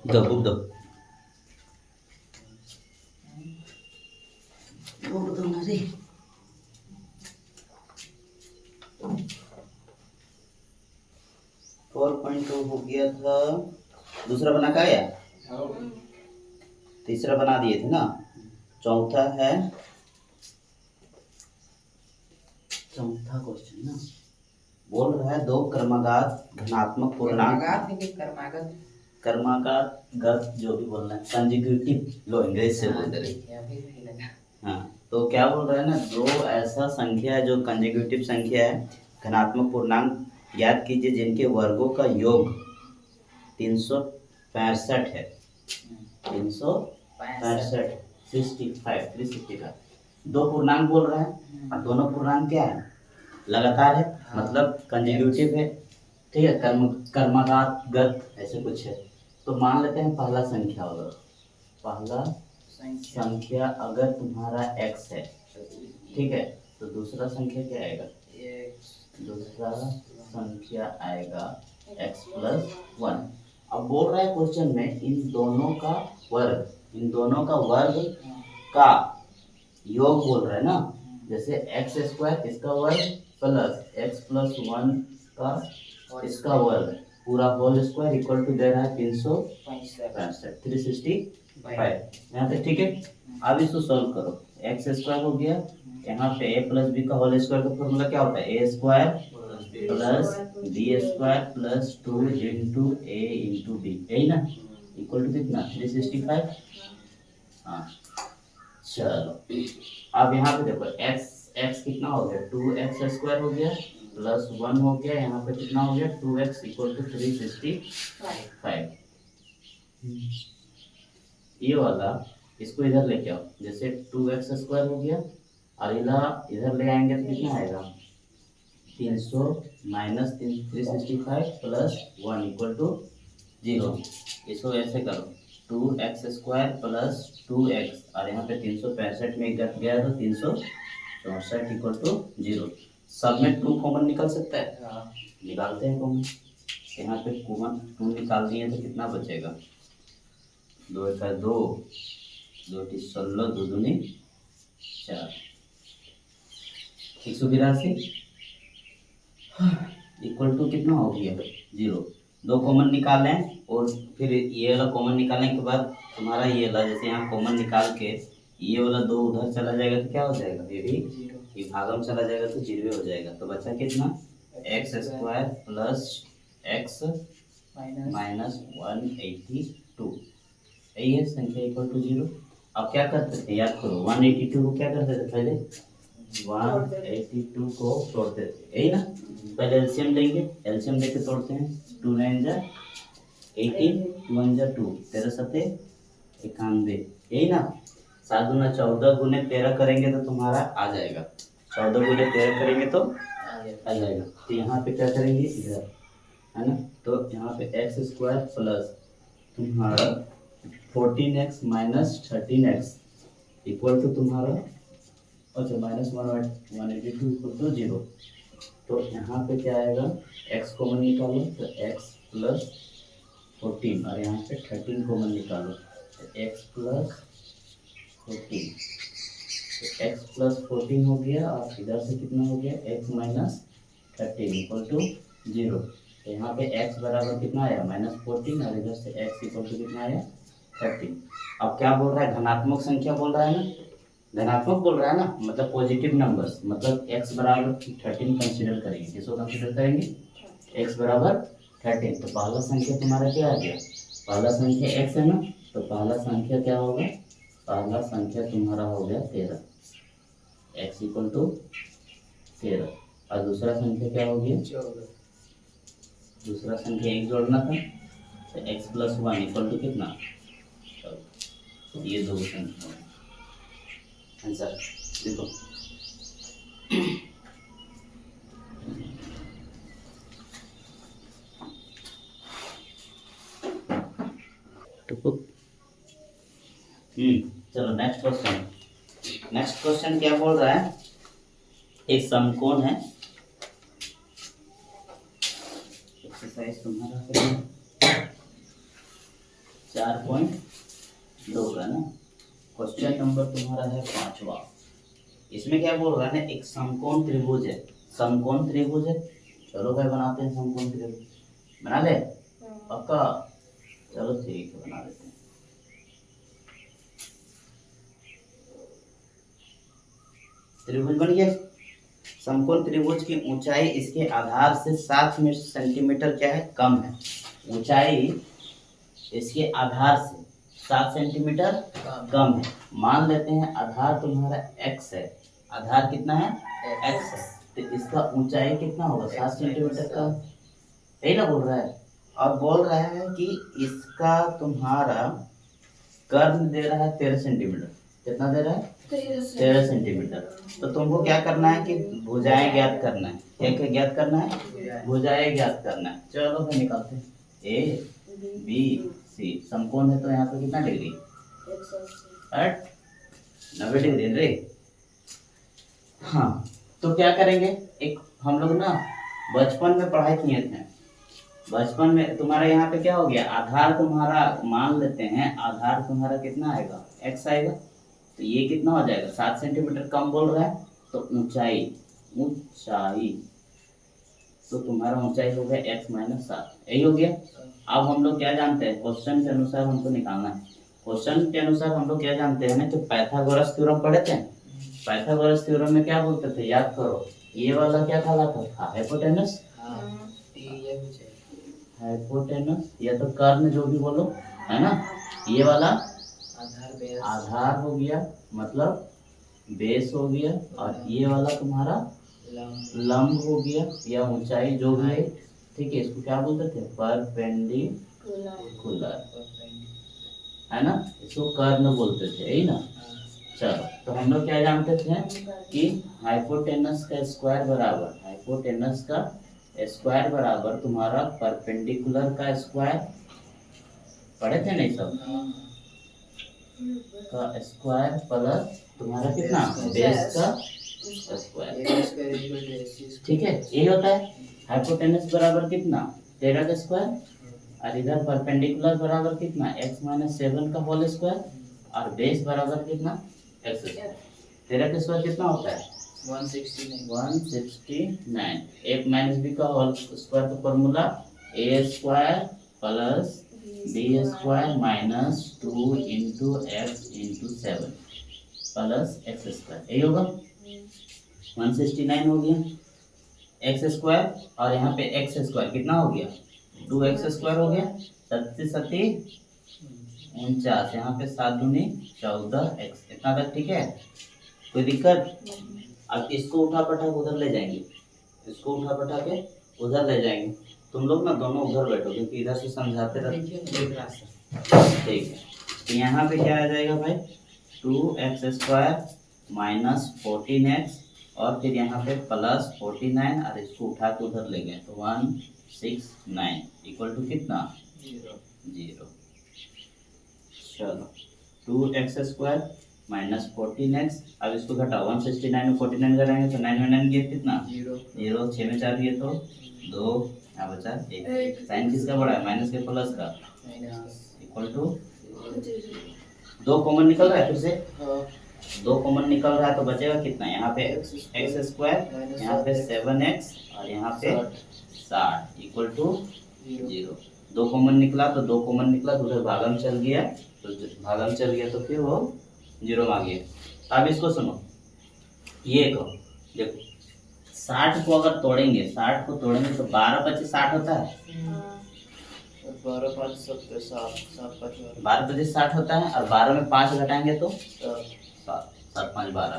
The book the book the नरी 4.2 हो गया था। दूसरा बना का आया, तीसरा बना दिए थे ना। चौथा है, चौथा क्वेश्चन ना बोल रहा है दो क्रमागत घनात्मक पूर्णांक, कर्मागत गत जो भी बोलना है, कंजिक्यूटिव लो अंग्रेजी से बोल रहे। हाँ तो क्या बोल रहा है ना, दो ऐसा संख्या है जो कंजिक्यूटिव संख्या है, घनात्मक पूर्णांक ज्ञात कीजिए जिनके वर्गों का योग 365 है। 365 365 दो पूर्णांक बोल रहा है और दोनों पूर्णांक क्या है, लगातार है, मतलब कंजिक्यूटिव है। ठीक है, कर्मघात गत ऐसे कुछ है। तो मान लेते हैं पहला संख्या होगा, पहला संख्या अगर तुम्हारा x है, ठीक है, तो दूसरा संख्या क्या आएगा, दूसरा संख्या आएगा x प्लस 1। अब बोल रहा है क्वेश्चन में इन दोनों का वर्ग, इन दोनों का वर्ग का योग बोल रहा है ना। जैसे एक्स स्क्वायर इसका वर्ग प्लस एक्स प्लस 1 का इसका वर्ग पूरा होल स्क्वायर इक्वल टू दे रहा है 365 365 यहाँ पे। ठीक है, अब इसको सॉल्व करो। एक्स स्क्वायर हो गया, यहाँ पे ए प्लस बी का होल स्क्वायर का फॉर्मूला क्या होता है, A square plus B square plus 2 into A into B, यही ना, इक्वल टू कितना 365। हाँ चलो, अब यहाँ पे देखो x x कितना हो गया, 2x स्क्वायर हो गया प्लस 1 हो गया, यहाँ पे कितना हो गया 2x इक्वल टू 365। ये वाला इसको इधर लेके आओ, जैसे 2x स्क्वायर हो गया और इधर ले आएंगे तो कितना आएगा 300 माइनस 365 प्लस 1 इक्वल टू 0। इसको ऐसे करो 2x स्क्वायर प्लस 2x और यहाँ पे 365 में गया तो 364 इक्वल टू 0। सब में 2 कॉमन निकल सकता है, निकालते हैं कॉमन। यहाँ पे कॉमन 2 निकाल दिए तो कितना बचेगा, 2 एक 2, 2 टी 16, 2 दूनी 4, 182 इक्वल टू कितना हो गया 0। 2 कॉमन निकालें और फिर ये वाला कॉमन निकालने के बाद तुम्हारा ये वाला, जैसे यहाँ कॉमन निकाल के ये वाला 2 उधर चला जाएगा तो क्या हो जाएगा, ये भी भागम चला जाएगा तो 0 हो जाएगा। तो बचा कितना, x square plus x minus 182, यही है संख्या इक्वल टू 0। अब क्या करते थे, याद करो 182 को क्या करते थे, पहले 182 को तोड़ते थे, यही ना। पहले एलसीएम लेंगे, एलसीएम लेके तोड़ते हैं, 2 9 जा 18, 1 जा 2, 13 सते 91, यही ना। 7 दूना 14 गुने 13 करेंगे तो तुम्हारा आ जाएगा, 14 गुने 13 करेंगे तो आ जाएगा। तो यहाँ पे क्या करेंगे इधर, है ना, तो यहाँ पे एक्स स्क्वायर प्लस तुम्हारा 14x minus 13x equal to तुम्हारा, अच्छा माइनस 182 इक्वल टू 0। तो यहाँ पे क्या आएगा, x कॉमन निकालो तो x प्लस 14 और यहाँ पे 13 कॉमन निकालो तो x प्लस 14, तो x प्लस 14 हो गया और इधर से कितना हो गया x माइनस 13 इक्वल टू 0। तो यहाँ पे x बराबर कितना आया -14 और इधर से x इक्वल टू कितना आया 13। अब क्या बोल रहा है, धनात्मक संख्या बोल रहा है ना, धनात्मक बोल रहा है ना, मतलब पॉजिटिव नंबर्स, मतलब x बराबर 13 कंसीडर करेंगे, किसको कंसीडर करेंगे, x बराबर 13। तो पहला संख्या तुम्हारा क्या आ गया, पहला संख्या x है ना, तो पहला संख्या क्या होगा, पहला संख्या तुम्हारा हो गया 13, x इक्वल टू 13। और दूसरा संख्या क्या हो गया 14, दूसरा संख्या एक जोड़ना था तो x प्लस 1 इक्वल टू कितना, तो ये दो संख्या आंसर देखो। चलो नेक्स्ट क्वेश्चन, नेक्स्ट क्वेश्चन क्या बोल रहा है, एक समकोण है, एक्सरसाइज तुम्हारा 4.2 का ना। क्वेश्चन नंबर तुम्हारा है 5वां। इसमें क्या बोल रहा है ना, एक समकोण त्रिभुज है। समकोण त्रिभुज है, चलो भाई बनाते हैं समकोण त्रिभुज। बना ले पक्का, चलो ठीक है बना देते हैं। त्रिभुज बन गया। समकोण त्रिभुज की ऊंचाई इसके आधार से 7 सेंटीमीटर क्या है, कम है। ऊंचाई इसके आधार से 7 सेंटीमीटर कम है। मान लेते हैं आधार तुम्हारा x है। आधार कितना है, x है, तो इसका ऊंचाई कितना होगा, 7 सेंटीमीटर कम। यही ना बोल रहा है। और बोल रहा है कि इसका तुम्हारा कर्ण दे रहा है 13 सेंटीमीटर। कितना दे रहा है, 13 सेंटीमीटर। तो तुमको क्या करना है कि भुजाएं ज्ञात करना है। क्या क्या ज्ञात करना है, भुजाएं ज्ञात करना है। चलो फिर निकालते हैं। ए बी सी समकोण है, तो यहाँ पे कितना डिग्री, 90 डिग्री रे। हाँ, तो क्या करेंगे, एक हम लोग ना बचपन में पढ़ाई किए थे। बचपन में तुम्हारा यहाँ पे क्या हो गया, आधार तुम्हारा मान लेते हैं, आधार तुम्हारा कितना आएगा, x आएगा। तो ये कितना हो जाएगा, 7 सेंटीमीटर कम बोल रहा है। तो ऊंचाई, ऊंचाई तो तुम्हारा ऊंचाई हो गया x माइनस 7। यही हो गया। अब हम लोग क्या जानते हैं, क्वेश्चन के अनुसार हमको निकालना है। क्वेश्चन के अनुसार हम लोग क्या जानते हैं ना, कि पाइथागोरस थ्योरम पढ़े थे। पाइथागोरस थ्योरम में क्या बोलते थे, याद करो। ये वाला क्या कहलाता था, हाइपोटेनस। हाइपोटेनस या तो कर्ण, जो भी बोलो, है ना। ये वाला आधार हो गया, मतलब बेस हो गया। और ये वाला तुम्हारा लंब हो गया या ऊंचाई, जो भी है। ठीक है, इसको क्या बोलते थे, परपेंडिकुलर, है ना। इसको कर्ण बोलते थे, यही ना। चलो, तो हम लोग क्या जानते थे कि हाइपोटेनस का स्क्वायर बराबर, हाइपोटेनस का स्क्वायर बराबर तुम्हारा परपेंडिकुलर का स्क्वायर। पढ़े थे नहीं सब, का स्क्वायर प्लस तुम्हारा कितना, बेस का स्क्वायर। ठीक है, यही होता है। हाइपोटेनस बराबर कितना, 13 का स्क्वायर। और इधर परपेंडिकुलर बराबर कितना, x माइनस 7 का होल स्क्वायर। और बेस बराबर कितना, x स्क्वायर। 13 का स्क्वायर कितना होता है, 169। एक माइनस बी का होल स्क्वायर का formula A square plus B square minus 2 into X into 7 plus X square. यही होगा, 169 हो गया एक्स स्क्वायर। और यहाँ पे एक्स स्क्वायर कितना हो गया, 2x स्क्वायर हो गया। 7 49, यहाँ पे 7 दूनी 14x, इतना तक ठीक है, कोई दिक्कत। अब इसको उठा पटा के उधर ले जाएंगे, इसको उठा पटा के उधर ले जाएंगे। तुम लोग ना दोनों उधर बैठो, क्योंकि इधर से समझाते रहते। ठीक है, तो यहाँ पे क्या आ जाएगा भाई, 2x स्क्वायर माइनस 14x, और फिर यहाँ पे प्लस 49, और इसको उठा के उधर ले गए तो 169 इक्वल टू कितना, 0। चलो, 2x स्क्वायर माइनस 14x। अब इसको घटाओ, 169 में 49 घटाएंगे तो 9 में 9 गया कितना, 0। 6 में 4 गया तो 2, यहाँ बचा 1। साइन किसका बड़ा है, माइनस के प्लस का, इक्वल टू 2 कॉमन निकल रहा है। फिर से 2 कॉमन निकल रहा है तो बचेगा कितना, यहाँ पे x स्क्वायर, यहाँ पे 7x, और यहाँ पे 60 इक्वल टू 0। 2 कॉमन निकला तो 2 कॉमन निकला तो उधर भागम चल गया, तो भागम चल गया तो फिर वो 0 में आ गया। अब इसको सुनो, ये को देखो, 60 को अगर तोड़ेंगे, 60 को तोड़ेंगे तो 12 25 60 होता है, 12 5 60 होता है। और 12 में 5 घटाएंगे तो 7 7 5 12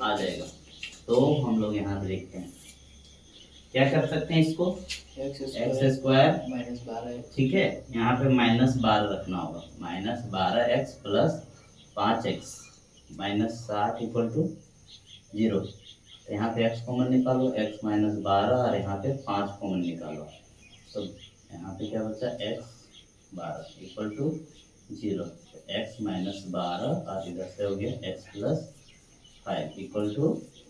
आ जाएगा। तो हम लोग यहाँ पे देखते हैं क्या कर सकते हैं, इसको एक्स स्क्वायर माइनस 12, ठीक है, यहाँ पे माइनस 12 रखना होगा, minus 12x plus 5x minus 60 equal to 0। तो यहाँ पे x कॉमन निकालो, x माइनस 12, और यहाँ पे 5 कॉमन निकालो, तो यहाँ पे क्या बचा, x 12 equal to 0। x minus 12, और इधर से हो गया x प्लस 5 इक्वल टू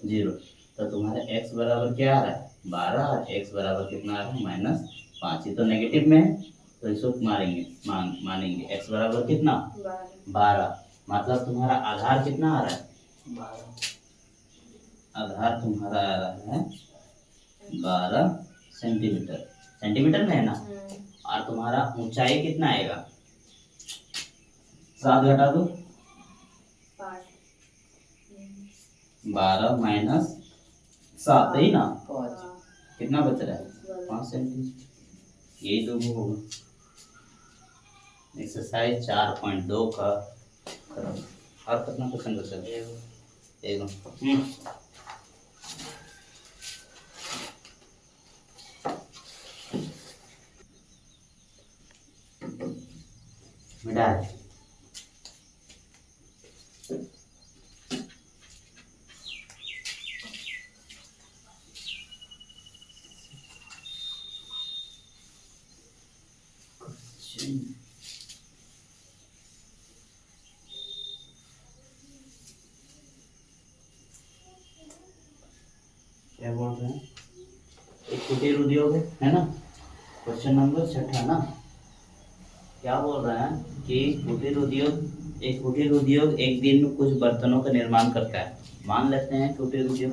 0। तो तुम्हारा x बराबर क्या आ रहा है, 12, और x बराबर कितना आ रहा है, -5। ये तो नेगेटिव में है, तो इसको मारेंगे मानेंगे x बराबर कितना 12। मतलब तुम्हारा आधार कितना आ रहा है 12। आधार तुम्हारा आ रहा है 12 सेंटीमीटर। सेंटीमीटर में है ना। और तुम्हारा ऊंचाई कितना आएगा 7 घटा दो 12 माइनस 7 है ना 5 कितना बच रहा है 5 सेंटीमीटर। यही तो वो होगा। एक्सरसाइज 4.2 का और कितना क्वेश्चन बचा है मिटाए क्या बोल रहे हैं एक कुटीर उद्योग है ना। क्वेश्चन नंबर 6 ना। क्या बोल रहे हैं कि कुटीर उद्योग एक दिन में कुछ बर्तनों का निर्माण करता है। मान लेते हैं कुटीर उद्योग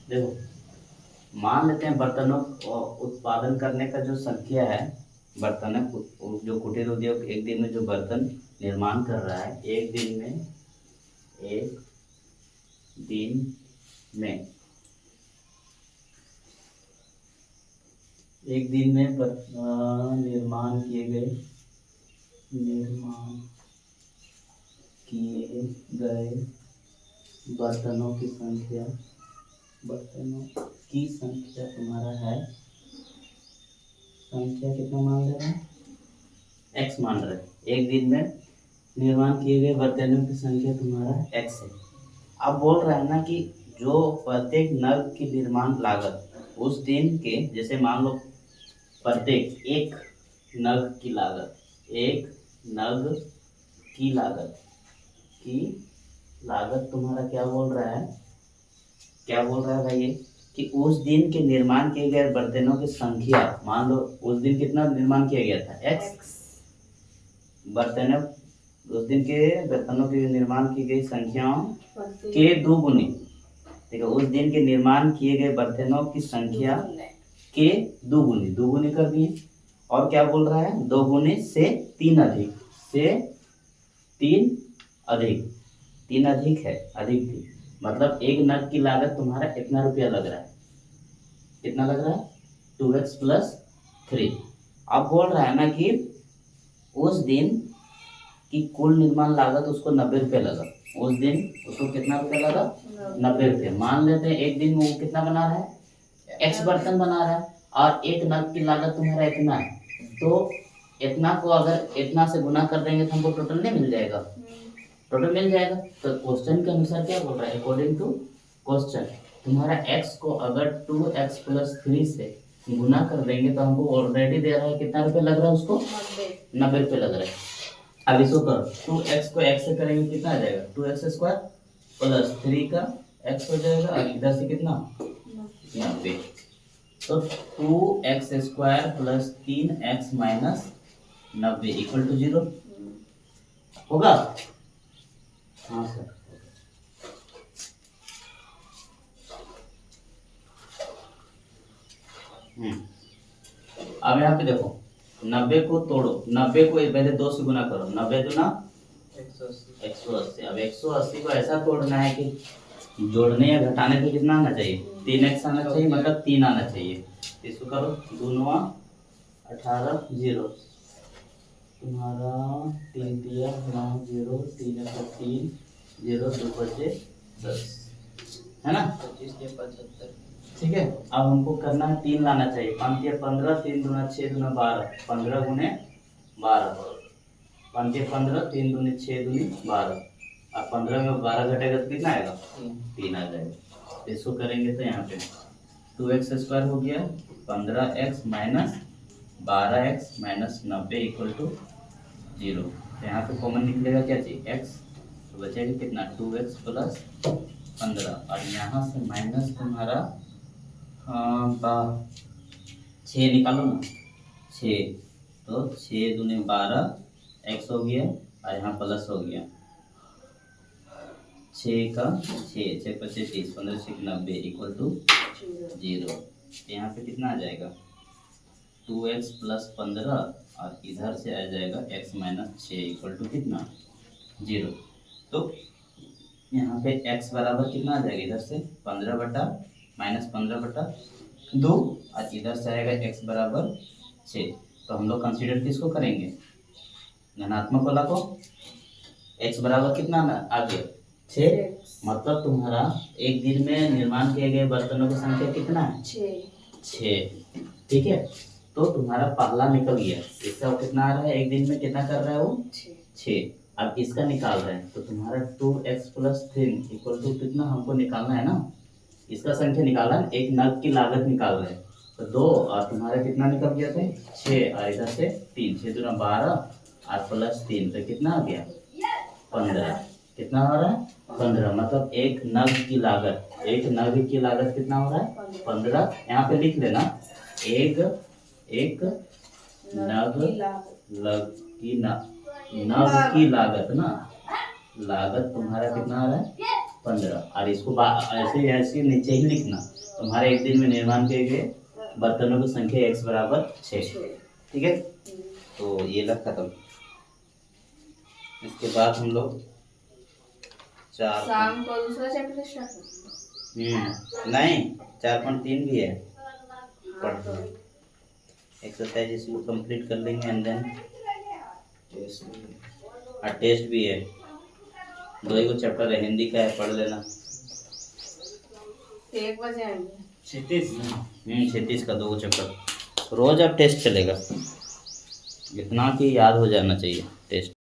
देखो मान लेते हैं बर्तनों उत्पादन करने का जो संख्या है बर्तन जो कुटीर उद्योग एक दिन में जो बर्तन निर्माण कर रहा है एक दिन में निर्माण किए गए बर्तनों की संख्या तुम्हारा है संख्या कितना मान रहे हैं x मान रहे हैं। एक दिन में निर्माण किए गए बर्तनों की संख्या तुम्हारा x है। अब बोल रहा है ना कि जो प्रत्येक नग की निर्माण लागत उस दिन के जैसे मान लो प्रत्येक एक नग की लागत तुम्हारा क्या बोल रहा है भाई ये कि उस दिन के निर्माण किए गए बर्तनों की संख्या मान लो उस दिन कितना निर्माण किया गया था x बर्तनों उस दिन के बर्तनों के निर्माण की गई संख्याओं के 2 गुने। ठीक है उस दिन के निर्माण किए गए बर्तनों की संख्या के 2 गुने कर दिए। और क्या बोल रहा है 2 गुने से 3 अधिक है अधिक थी। मतलब एक नग की लागत तुम्हारा कितना रुपया लग रहा है कितना लग रहा है 2x + 3। अब बोल रहा है ना कि उस दिन की कुल निर्माण लागत उसको 90 रुपये लगा। उस दिन उसको कितना रुपया लगा 90 रुपये। मान लेते हैं एक दिन में वो कितना बना रहा है x बर्तन बना रहा है और एक नग की लागत तुम्हारा इतना है। तो इतना को अगर इतना से गुना कर देंगे तो हमको टोटल नहीं मिल जाएगा टोटल मिल जाएगा। तो क्वेश्चन के अनुसार क्या बोल रहा है अकॉर्डिंग टू क्वेश्चन तुम्हारा x को अगर 2x + 3 से गुना कर देंगे तो हमको ऑलरेडी दे रहा है कितना रुपये लग रहा है उसको 90 रुपये लग रहा है। अब इसको करो 2x को x से करेंगे कितना आ जाएगा 2x² + 3 का x हो जाएगा और इधर से कितना 90। तो 2x² + 3x - 90 = 0 होगा। हाँ सर अब यहाँ पे देखो 90 को तोड़ो 90 को पहले 2 से गुना करो 90 दूना 180। अब 180 को ऐसा तोड़ना है कि जोड़ने या घटाने पे कितना आना चाहिए 3x आना चाहिए मतलब 3 आना चाहिए। इसको करो 2 9 18 0 तुम्हारा 3 दिया 9 0 3 3 0 2 बचे 10 है ना 25 के 75। ठीक है अब हमको करना है 3 लाना चाहिए 5 या 15 3 दूना 6 दूना 12 15 गुने 12 5 या 15 3 दूनी 6 दूनी 12 अब 15 में 12 घटेगा तो कितना आएगा 3 आ जाएगा। इसको करेंगे तो यहाँ पे 2x² हो गया 15x - 12x - 90 = 0। तो यहाँ पे कॉमन निकलेगा क्या चाहिए x तो बचेगा कितना 2x + 15 और यहाँ से माइनस तुम्हारा 6 निकालो ना 6 तो 6 दूनी 12 x हो गया और यहाँ प्लस हो गया 6 का 6 25 30 15 6 90 इक्वल टू 0। यहाँ पे कितना आ जाएगा 2x प्लस 15 और इधर से आ जाएगा x माइनस 6 इक्वल टू कितना 0। तो यहाँ पे x बराबर कितना आ जाएगा इधर से 15 बटा माइनस 15 बटा 2 और इधर से आएगा x बराबर 6। तो हम लोग कंसीडर किसको करेंगे धनात्मक वाला को। x बराबर कितना आ गया 6। मतलब तुम्हारा एक दिन में निर्माण किए गए बर्तनों की संख्या कितना है 6। ठीक है, तो तुम्हारा पहला निकल गया। इसका कितना आ रहा है एक दिन में कितना कर रहा है वो 6। अब इसका निकाल रहे हैं तो तुम्हारा 2x प्लस 3 इक्वल टू कितना हमको निकालना है ना। इसका संख्या निकाला है, एक नग की लागत निकाल रहे हैं तो 2 और तुम्हारा कितना निकल गया था 6 और इधर से 3 6 दूना 12 और प्लस 3 तो कितना आ गया 15। कितना हो रहा है 15। मतलब एक नग की लागत कितना हो रहा है 15। यहाँ पे लिख लेना एक नग की लागत ना लागत तुम्हारा कितना आ रहा है 15। और इसको ऐसे ऐसे नीचे ही लिखना तुम्हारे एक दिन में निर्माण किए गए बर्तनों की संख्या x बराबर 6। ठीक है, तो ये लग खत्म। इसके बाद हम लोग शाम को दूसरा चैप्टर स्टार्ट नहीं 4.3 भी है एक्सरसाइज इसको कंप्लीट कर लेंगे एंड देन टेस्ट भी है। 2 चैप्टर है हिंदी का है पढ़ लेना। 1 बजे आएंगे 36 का 2 चैप्टर रोज अब टेस्ट चलेगा इतना कि याद हो जाना चाहिए टेस्ट।